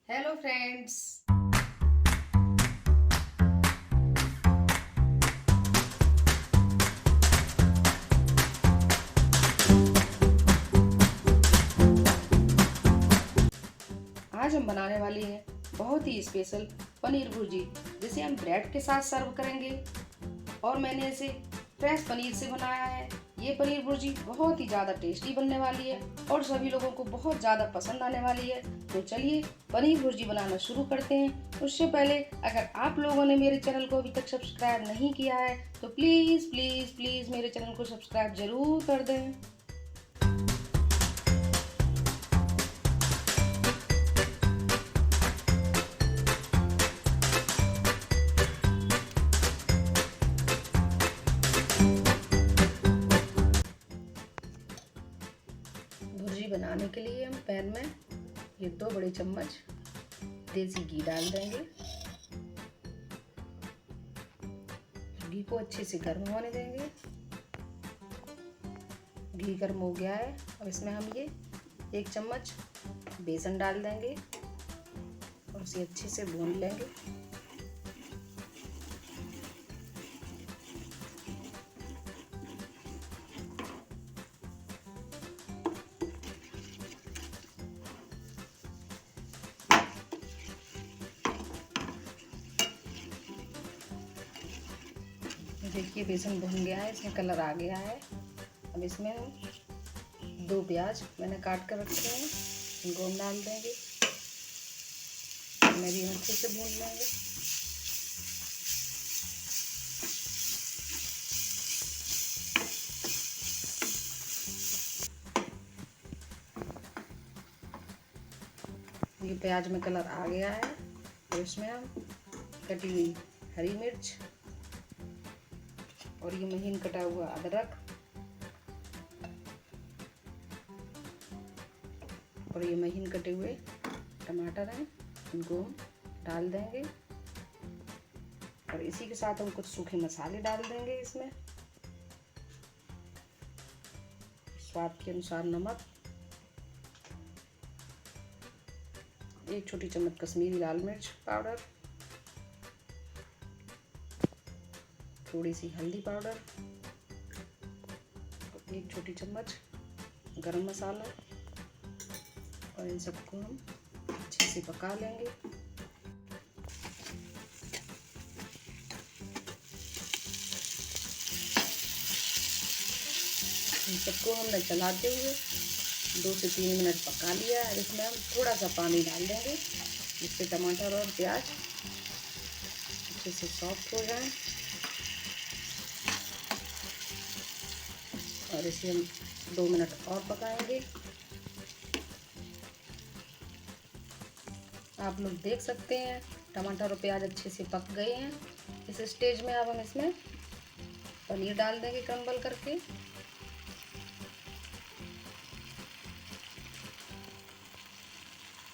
Hello friends. आज हम बनाने वाले हैं बहुत ही स्पेशल पनीर भुर्जी, जिसे हम ब्रेड के साथ सर्व करेंगे। और मैंने इसे फ्रेश पनीर से बनाया है। ये पनीर भुर्जी बहुत ही ज़्यादा टेस्टी बनने वाली है और सभी लोगों को बहुत ज़्यादा पसंद आने वाली है। तो चलिए पनीर भुर्जी बनाना शुरू करते हैं। उससे पहले अगर आप लोगों ने मेरे चैनल को अभी तक सब्सक्राइब नहीं किया है तो प्लीज़ प्लीज़ प्लीज़ मेरे चैनल को सब्सक्राइब ज़रूर कर दें। भुर्जी बनाने के लिए हम पैन में ये 2 बड़े चम्मच देसी घी डाल देंगे। घी को अच्छे से गर्म होने देंगे। घी गर्म हो गया है। अब इसमें हम ये 1 चम्मच बेसन डाल देंगे और उसे अच्छे से भून लेंगे। देखिए बेसन भुन गया है, इसमें कलर आ गया है। अब इसमें हम 2 प्याज मैंने काट कर रखे हैं, इनको हम डाल देंगे। इन्हें भी अच्छे से भून लेंगे। ये प्याज में कलर आ गया है। तो इसमें हम कटी हुई हरी मिर्च और ये महीन कटा हुआ अदरक और ये महीन कटे हुए टमाटर हैं, इनको हम डाल देंगे। और इसी के साथ हम कुछ सूखे मसाले डाल देंगे। इसमें स्वाद के अनुसार नमक, 1 छोटी चम्मच कश्मीरी लाल मिर्च पाउडर, थोड़ी सी हल्दी पाउडर, 1 छोटी चम्मच गरम मसाला और इन सबको हम अच्छे से पका लेंगे। इन सबको हमने चलाते हुए 2 से 3 मिनट पका लिया है। इसमें हम थोड़ा सा पानी डाल देंगे जिससे टमाटर और प्याज अच्छे से सॉफ्ट हो जाए। और इसे हम 2 मिनट और पकाएंगे। आप लोग देख सकते हैं टमाटर और प्याज अच्छे से पक गए हैं। इस स्टेज में अब हम इसमें पनीर डाल देंगे क्रम्बल करके।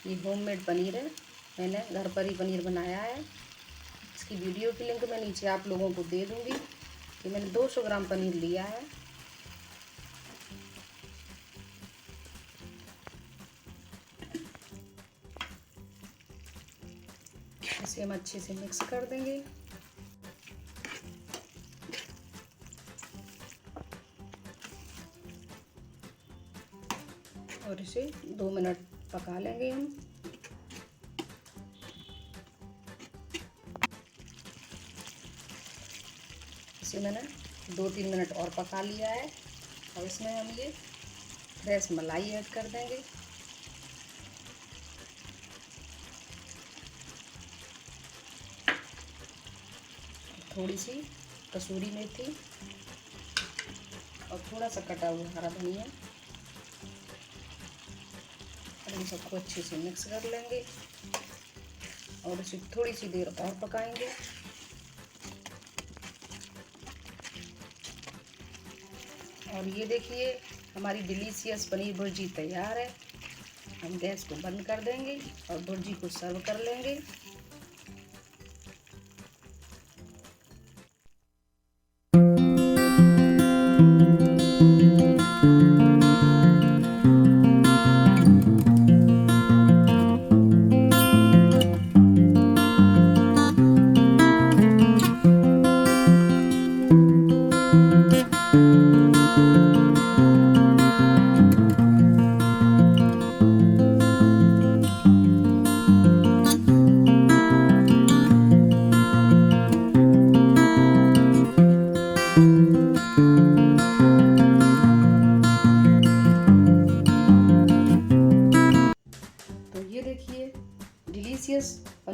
ये होममेड पनीर है, मैंने घर पर ही पनीर बनाया है। इसकी वीडियो की लिंक मैं नीचे आप लोगों को दे दूंगी। ये मैंने 200 ग्राम पनीर लिया है। इसे हम अच्छे से मिक्स कर देंगे। और इसे 2 मिनट पका लेंगे हम। इसे मैंने 2-3 मिनट और पका लिया है। और इसमें हम ये फ्रेश मलाई ऐड कर देंगे। थोड़ी सी कसूरी मेथी और थोड़ा सा कटा हुआ हरा धनिया। और इन सबको अच्छे से मिक्स कर लेंगे और इसे थोड़ी सी देर और पकाएंगे। और ये देखिए हमारी डिलीशियस पनीर भुर्जी तैयार है। हम गैस को बंद कर देंगे और भुर्जी को सर्व कर लेंगे।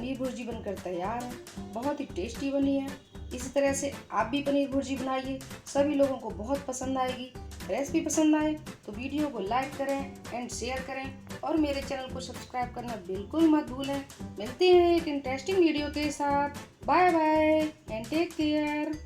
पनीर भुर्जी बनकर तैयार है। बहुत ही टेस्टी बनी है। इसी तरह से आप भी पनीर भुर्जी बनाइए, सभी लोगों को बहुत पसंद आएगी। रेसिपी पसंद आए तो वीडियो को लाइक करें एंड शेयर करें और मेरे चैनल को सब्सक्राइब करना बिल्कुल मत भूलें। मिलते हैं एक इंटरेस्टिंग वीडियो के साथ। Bye bye and take care.